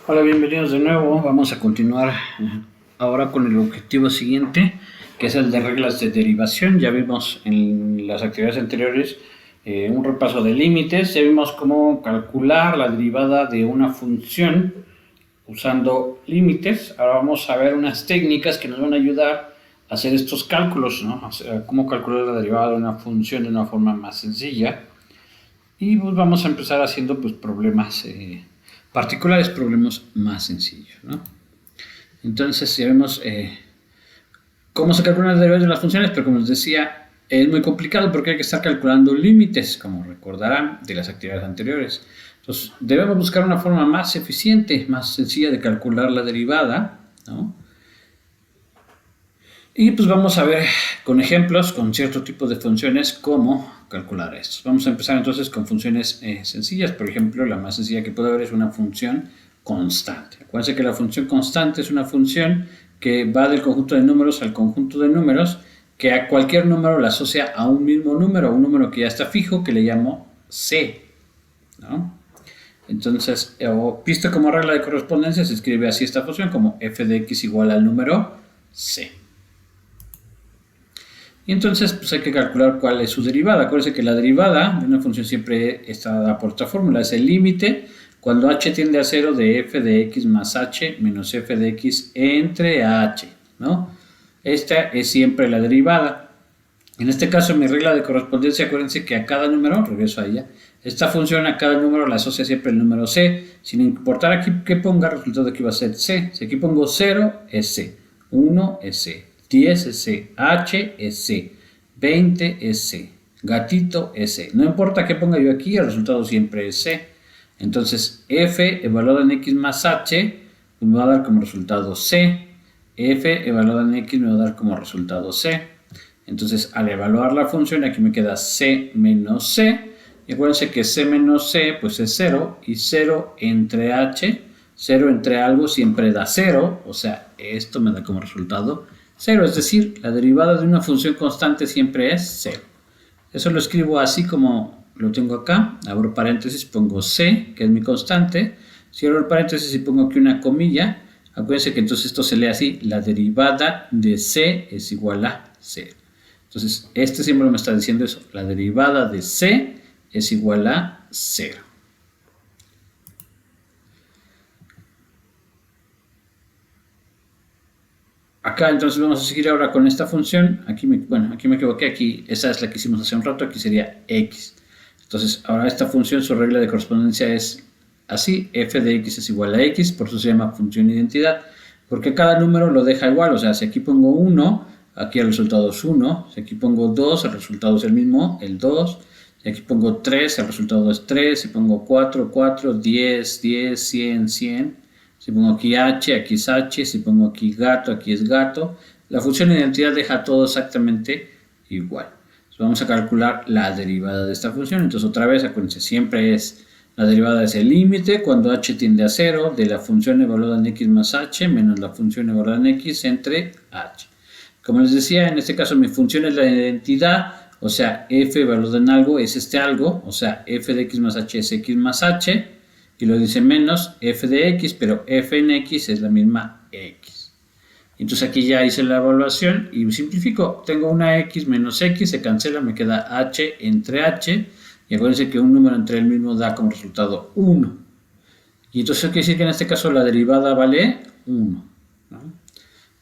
Hola, bienvenidos de nuevo. Vamos a continuar ahora con el objetivo siguiente, que es el de reglas de derivación. Ya vimos en las actividades anteriores un repaso de límites. Ya vimos cómo calcular la derivada de una función usando límites. Ahora vamos a ver unas técnicas que nos van a ayudar a hacer estos cálculos, ¿no? A cómo calcular la derivada de una función de una forma más sencilla. Y pues vamos a empezar haciendo pues problemas particulares, problemas más sencillos, ¿no? Entonces ya vemos cómo se calculan las derivadas de las funciones, pero como les decía, es muy complicado porque hay que estar calculando límites, como recordarán de las actividades anteriores. Entonces debemos buscar una forma más eficiente, más sencilla de calcular la derivada, ¿no? Y pues vamos a ver con ejemplos, con cierto tipo de funciones, cómo calcular esto. Vamos a empezar entonces con funciones sencillas. Por ejemplo, la más sencilla que puede haber es una función constante. Acuérdense que la función constante es una función que va del conjunto de números al conjunto de números, que a cualquier número la asocia a un mismo número, un número que ya está fijo, que le llamo c, ¿no? Entonces, visto como regla de correspondencia, se escribe así esta función como f de x igual al número c. Y entonces pues hay que calcular cuál es su derivada. Acuérdense que la derivada de una función siempre está dada por esta fórmula. Es el límite cuando h tiende a 0 de f de x más h menos f de x entre h, ¿no? Esta es siempre la derivada. En este caso, mi regla de correspondencia, acuérdense que a cada número, regreso a ella, esta función a cada número la asocia siempre el número c, sin importar aquí que ponga, el resultado de aquí va a ser c. Si aquí pongo 0, es c, 1 es c, 10 es c, h es c, 20 es c, gatito es c. No importa qué ponga yo aquí, el resultado siempre es c. Entonces, f evaluado en x más h me va a dar como resultado c. F evaluado en x me va a dar como resultado c. Entonces, al evaluar la función, aquí me queda c menos c. Y acuérdense que c menos c, pues es 0. Y 0 entre h, 0 entre algo siempre da 0. O sea, esto me da como resultado 0. Es decir, la derivada de una función constante siempre es 0. Eso lo escribo así como lo tengo acá. Abro paréntesis, pongo c, que es mi constante. Cierro el paréntesis y pongo aquí una comilla. Acuérdense que entonces esto se lee así. La derivada de c es igual a 0. Entonces, este símbolo me está diciendo eso. La derivada de c es igual a 0. Acá entonces vamos a seguir ahora con esta función. Aquí me equivoqué. Aquí, esa es la que hicimos hace un rato. Aquí sería x. Entonces, ahora esta función, su regla de correspondencia es así. F de x es igual a x. Por eso se llama función identidad. Porque cada número lo deja igual. O sea, si aquí pongo 1, aquí el resultado es 1. Si aquí pongo 2, el resultado es el mismo, el 2. Si aquí pongo 3, el resultado es 3. Si pongo 4, 4, 10, 10, 100, 100. Si pongo aquí h, aquí es h. Si pongo aquí es gato. La función identidad deja todo exactamente igual. Entonces vamos a calcular la derivada de esta función. Entonces otra vez, acuérdense, siempre es la derivada es el límite cuando h tiende a 0 de la función evaluada en x más h menos la función evaluada en x entre h. Como les decía, en este caso mi función es la identidad, o sea, f evaluado en algo es este algo, o sea, f de x más h es x más h, y lo dice menos f de x, pero f en x es la misma x. Entonces aquí ya hice la evaluación y simplifico. Tengo una x menos x, se cancela, me queda h entre h, y acuérdense que un número entre el mismo da como resultado 1. Y entonces quiere decir que en este caso la derivada vale 1, ¿no?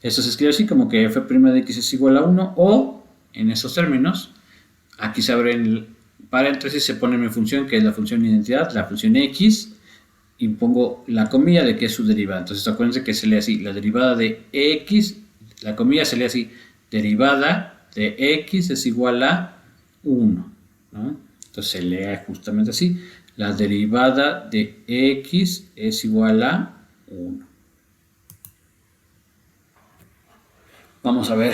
Esto se escribe así como que f' de x es igual a 1, o en esos términos, aquí se abre el paréntesis, se pone mi función, que es la función identidad, la función x, y pongo la comilla de que es su derivada. Entonces acuérdense que se lee así, la derivada de x, la comilla se lee así, derivada de x es igual a 1, ¿no? Entonces se lee justamente así, la derivada de x es igual a 1. Vamos a ver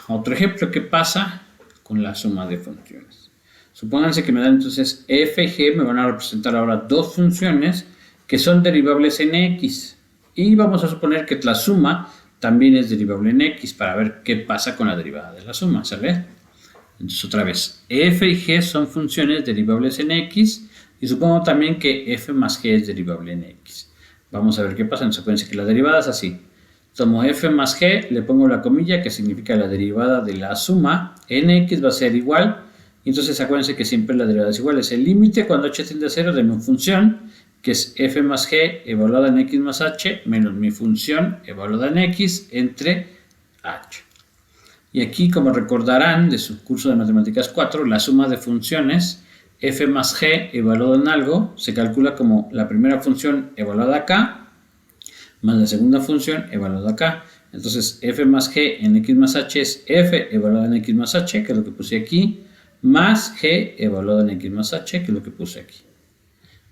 otro ejemplo. ¿Qué pasa con la suma de funciones? Supónganse que me dan entonces f y g, me van a representar ahora dos funciones que son derivables en x. Y vamos a suponer que la suma también es derivable en x para ver qué pasa con la derivada de la suma, ¿sale? Entonces otra vez, f y g son funciones derivables en x y supongo también que f más g es derivable en x. Vamos a ver qué pasa. Entonces acuérdense que la derivada es así. Tomo f más g, le pongo la comilla que significa la derivada de la suma. Nx va a ser igual. Y entonces acuérdense que siempre la derivada es igual. Es el límite cuando h tiende a 0 de mi función, que es f más g evaluada en x más h, menos mi función evaluada en x entre h. Y aquí, como recordarán de su curso de Matemáticas 4, la suma de funciones f más g evaluada en algo se calcula como la primera función evaluada acá más la segunda función evaluada acá. Entonces f más g en x más h es f evaluada en x más h, que es lo que puse aquí, más g evaluada en x más h, que es lo que puse aquí.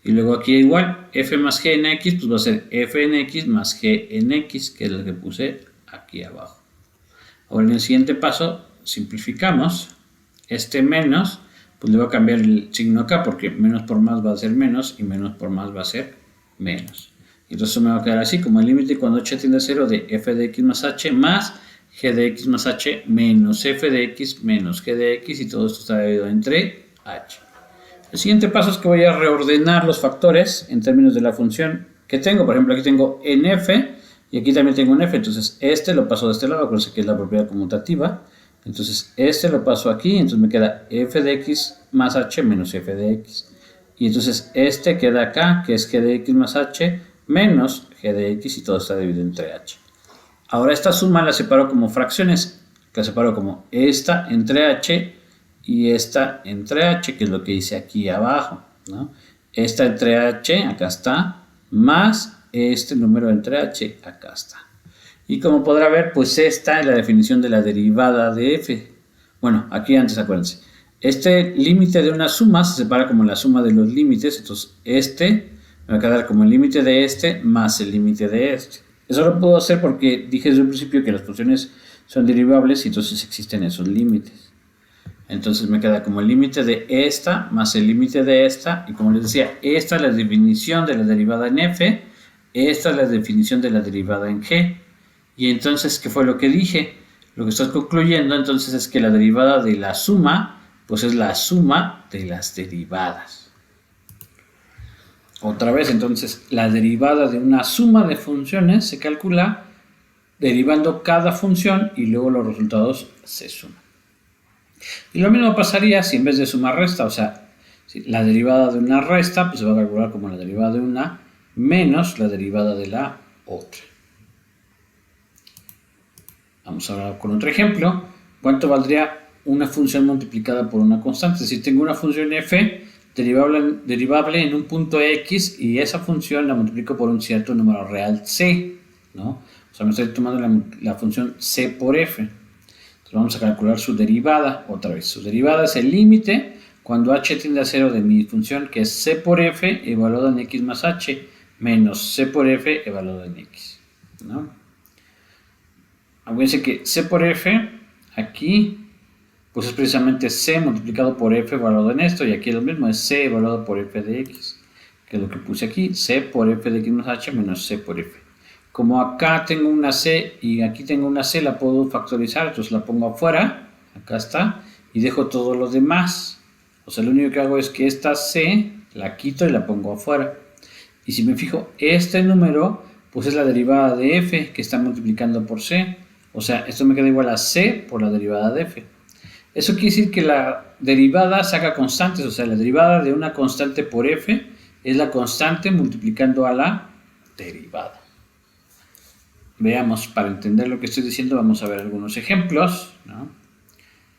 Y luego aquí igual, f más g en x, pues va a ser f en x más g en x, que es lo que puse aquí abajo. Ahora en el siguiente paso, simplificamos. Este menos, pues le voy a cambiar el signo acá, porque menos por más va a ser menos y menos por más va a ser menos. Entonces me va a quedar así, como el límite cuando h tiende a 0 de f de x más h más g de x más h menos f de x menos g de x, y todo esto está dividido entre h. El siguiente paso es que voy a reordenar los factores en términos de la función que tengo. Por ejemplo, aquí tengo en f y aquí también tengo un f. Entonces este lo paso de este lado, acuérdense que es la propiedad conmutativa. Entonces este lo paso aquí, entonces me queda f de x más h menos f de x. Y entonces este queda acá, que es g de x más h menos g de x, y todo está dividido entre h. Ahora esta suma la separo como fracciones, la separo como esta entre h y esta entre h, que es lo que hice aquí abajo, ¿no? Esta entre h, acá está, más este número entre h, acá está. Y como podrá ver, pues esta es la definición de la derivada de f. Bueno, aquí antes acuérdense, este límite de una suma se separa como la suma de los límites, entonces este me va a quedar como el límite de este más el límite de este. Eso lo puedo hacer porque dije desde el principio que las funciones son derivables y entonces existen esos límites. Entonces me queda como el límite de esta más el límite de esta, y como les decía, esta es la definición de la derivada en f, esta es la definición de la derivada en g. Y entonces, ¿qué fue lo que dije? Lo que estoy concluyendo entonces es que la derivada de la suma, pues es la suma de las derivadas. Otra vez, entonces, la derivada de una suma de funciones se calcula derivando cada función y luego los resultados se suman. Y lo mismo pasaría si en vez de sumar resta, o sea, si la derivada de una resta, pues se va a calcular como la derivada de una menos la derivada de la otra. Vamos ahora con otro ejemplo. ¿Cuánto valdría una función multiplicada por una constante? Si tengo una función f derivable en un punto x y esa función la multiplico por un cierto número real c, ¿no? O sea, me estoy tomando la función c por f. Entonces vamos a calcular su derivada otra vez. Su derivada es el límite cuando h tiende a 0 de mi función, que es c por f evaluada en x más h menos c por f evaluada en x, ¿no? Acuérdense que c por f aquí pues es precisamente c multiplicado por f evaluado en esto, y aquí es lo mismo, es c evaluado por f de x, que es lo que puse aquí, c por f de x más h menos c por f. Como acá tengo una c y aquí tengo una c, la puedo factorizar, entonces la pongo afuera, acá está, y dejo todo lo demás. O sea, lo único que hago es que esta c la quito y la pongo afuera. Y si me fijo, este número pues es la derivada de f que está multiplicando por c. O sea, esto me queda igual a c por la derivada de f. Eso quiere decir que la derivada saca constantes, o sea, la derivada de una constante por f es la constante multiplicando a la derivada. Veamos, para entender lo que estoy diciendo, vamos a ver algunos ejemplos, ¿no?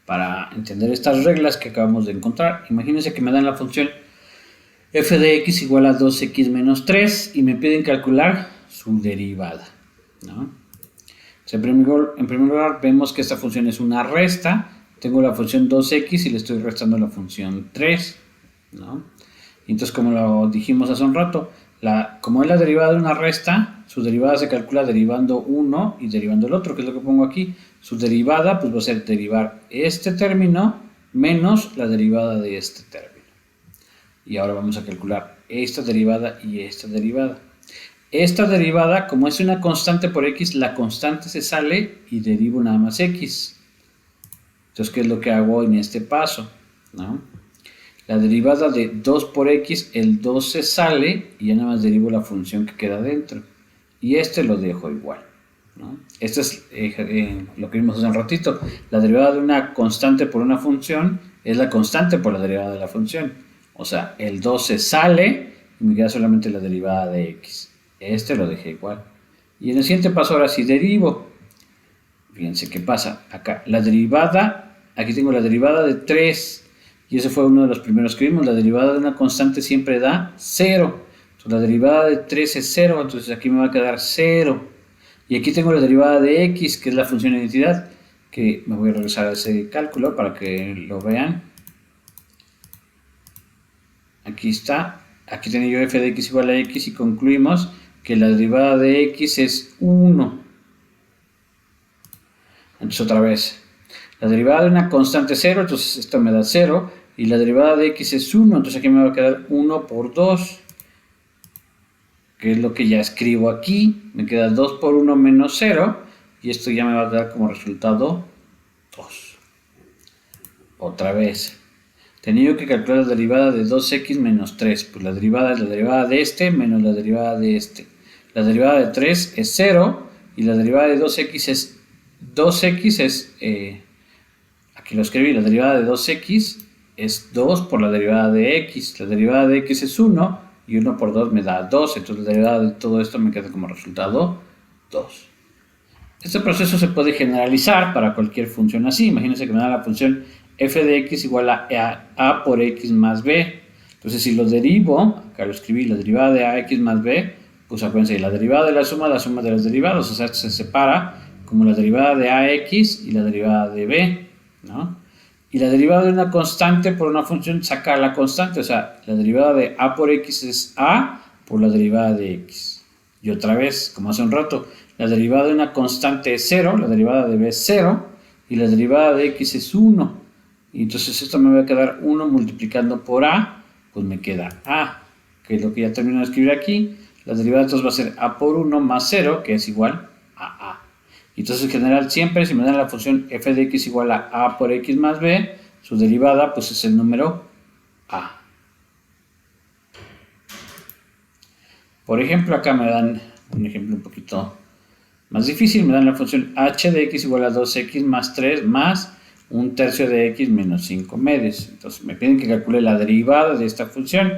Para entender estas reglas que acabamos de encontrar. Imagínense que me dan la función f de x igual a 2x menos 3 y me piden calcular su derivada, ¿no? En primer lugar, vemos que esta función es una resta. Tengo la función 2x y le estoy restando la función 3, ¿no? Y entonces, como lo dijimos hace un rato, como es la derivada de una resta, su derivada se calcula derivando uno y derivando el otro, que es lo que pongo aquí. Su derivada pues va a ser derivar este término menos la derivada de este término. Y ahora vamos a calcular esta derivada y esta derivada. Esta derivada, como es una constante por x, la constante se sale y derivo nada más x. Entonces, ¿qué es lo que hago en este paso? ¿No? la derivada de 2 por x, el 2 se sale y ya nada más derivo la función que queda dentro. Y este lo dejo igual, ¿no? Esto es lo que vimos hace un ratito. La derivada de una constante por una función es la constante por la derivada de la función. O sea, el 2 se sale y me queda solamente la derivada de x. Este lo dejé igual. Y en el siguiente paso ahora sí derivo. Fíjense qué pasa. Acá la derivada, aquí tengo la derivada de 3. Y ese fue uno de los primeros que vimos. La derivada de una constante siempre da 0. Entonces la derivada de 3 es 0. Entonces aquí me va a quedar 0. Y aquí tengo la derivada de x, que es la función de identidad. Que me voy a regresar a ese cálculo para que lo vean. Aquí está. Aquí tengo yo f de x igual a x y concluimos que la derivada de x es 1. Entonces otra vez, la derivada de una constante es 0, entonces esto me da 0. Y la derivada de x es 1, entonces aquí me va a quedar 1 por 2. Que es lo que ya escribo aquí. Me queda 2 por 1 menos 0. Y esto ya me va a dar como resultado 2. Otra vez. Tenía que calcular la derivada de 2x menos 3. Pues la derivada es la derivada de este menos la derivada de este. La derivada de 3 es 0. Y la derivada de 2x es 2x es, aquí lo escribí, la derivada de 2x es 2 por la derivada de x. La derivada de x es 1 y 1 por 2 me da 2. Entonces la derivada de todo esto me queda como resultado 2. Este proceso se puede generalizar para cualquier función así. Imagínense que me da la función f de x igual a por x más b. Entonces si lo derivo, acá lo escribí, la derivada de ax más b, pues acuérdense, la derivada de la suma de los derivados. O sea, esto se separa como la derivada de ax y la derivada de b, ¿no? Y la derivada de una constante por una función saca la constante, o sea, la derivada de a por x es a por la derivada de x. Y otra vez, como hace un rato, la derivada de una constante es 0, la derivada de b es 0, y la derivada de x es 1. Y entonces esto me va a quedar 1 multiplicando por a, pues me queda a, que es lo que ya termino de escribir aquí. La derivada entonces va a ser a por 1 más 0, que es igual a a. Entonces en general siempre si me dan la función f de x igual a por x más b, su derivada pues es el número a. Por ejemplo, acá me dan un ejemplo un poquito más difícil. Me dan la función h de x igual a 2x más 3 más un tercio de x menos 5 medios. Entonces me piden que calcule la derivada de esta función.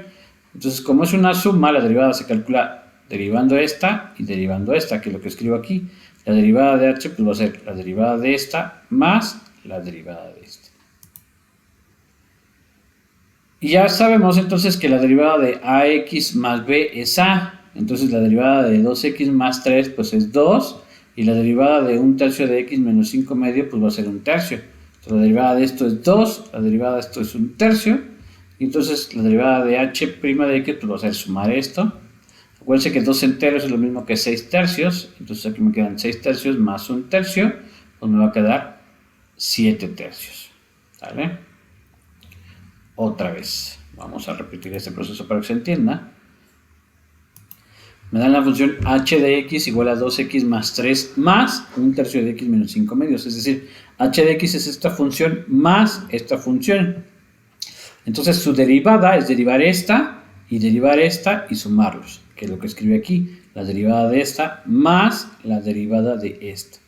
Entonces como es una suma, la derivada se calcula derivando esta y derivando esta, que es lo que escribo aquí. La derivada de h pues va a ser la derivada de esta más la derivada de esta. Y ya sabemos entonces que la derivada de ax más b es a. Entonces la derivada de 2x más 3 pues es 2. Y la derivada de un tercio de x menos 5 medio pues va a ser un tercio. Entonces la derivada de esto es 2. La derivada de esto es un tercio. Y entonces la derivada de h' de x pues va a ser sumar esto. Acuérdense que 2 enteros es lo mismo que 6 tercios. Entonces aquí me quedan 6 tercios más un tercio. Pues me va a quedar 7 tercios. ¿Vale? Otra vez. Vamos a repetir este proceso para que se entienda. Me dan la función h de x igual a 2x más 3 más un tercio de x menos 5 medios. Es decir, h de x es esta función más esta función. Entonces su derivada es derivar esta y sumarlos, que es lo que escribe aquí. La derivada de esta más la derivada de esta.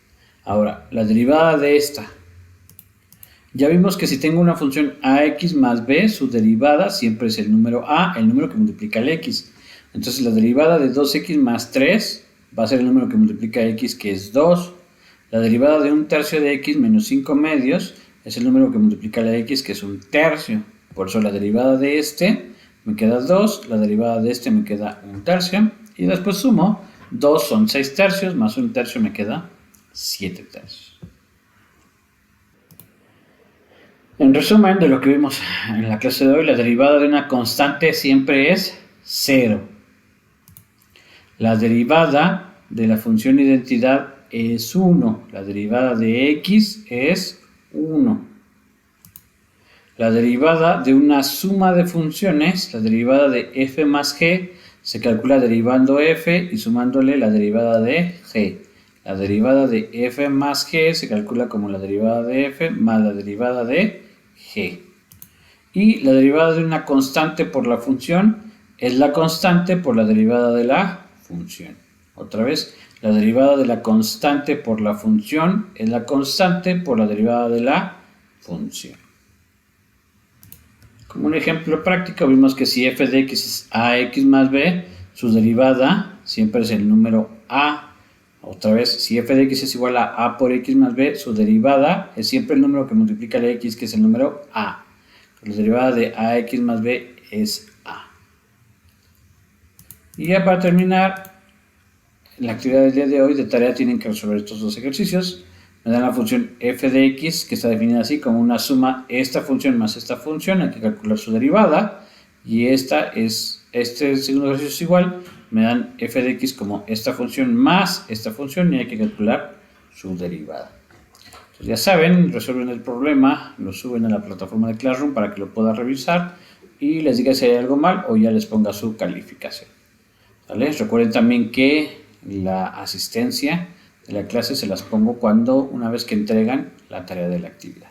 Ahora, la derivada de esta. Ya vimos que si tengo una función ax más b, su derivada siempre es el número a, el número que multiplica el x. Entonces la derivada de 2x más 3 va a ser el número que multiplica x, que es 2. La derivada de un tercio de x menos 5 medios es el número que multiplica la x, que es un tercio. Por eso la derivada de este me queda 2, la derivada de este me queda un tercio. Y después sumo, 2 son 6 tercios, más un tercio me queda 7 tercios. En resumen de lo que vimos en la clase de hoy, la derivada de una constante siempre es 0. La derivada de la función identidad es 1. La derivada de x es 1. La derivada de una suma de funciones, la derivada de f más g, se calcula derivando f y sumándole la derivada de g. La derivada de f más g se calcula como la derivada de f más la derivada de g. Y la derivada de una constante por la función es la constante por la derivada de la función. Otra vez, la derivada de la constante por la función es la constante por la derivada de la función. Como un ejemplo práctico, vimos que si f de x es ax más b, su derivada siempre es el número a. Otra vez, si f de x es igual a por x más b, su derivada es siempre el número que multiplica la x, que es el número a. La derivada de ax más b es a. Y ya para terminar, la actividad del día de hoy de tarea tienen que resolver estos dos ejercicios. Me dan la función f de x, que está definida así como una suma esta función más esta función, hay que calcular su derivada. Y este segundo ejercicio es igual, me dan f de x como esta función más esta función y hay que calcular su derivada. Entonces ya saben, resuelven el problema, lo suben a la plataforma de Classroom para que lo puedan revisar y les diga si hay algo mal o ya les ponga su calificación. ¿Vale? Recuerden también que la asistencia de la clase se las pongo una vez que entregan la tarea de la actividad.